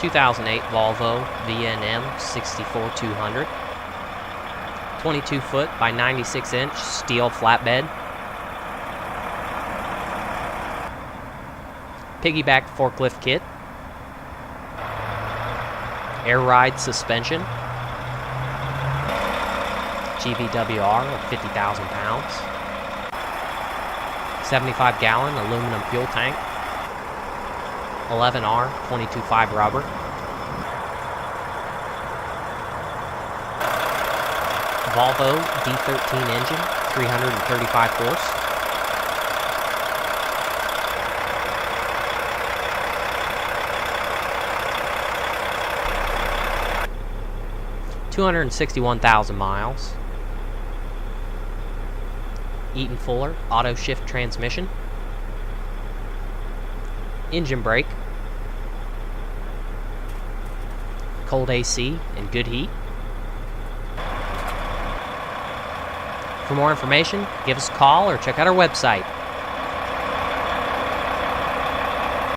2008 Volvo VNM64200. 22 foot by 96 inch steel flatbed. Piggyback forklift kit. Air ride suspension. GVWR of 50,000 pounds. 75-gallon aluminum fuel tank. 11R 22.5 rubber. Volvo D13 engine, 335 horse. $261,000 miles. Eaton Fuller auto shift transmission. Engine brake. Cold AC and good heat. For more information, give us a call or check out our website,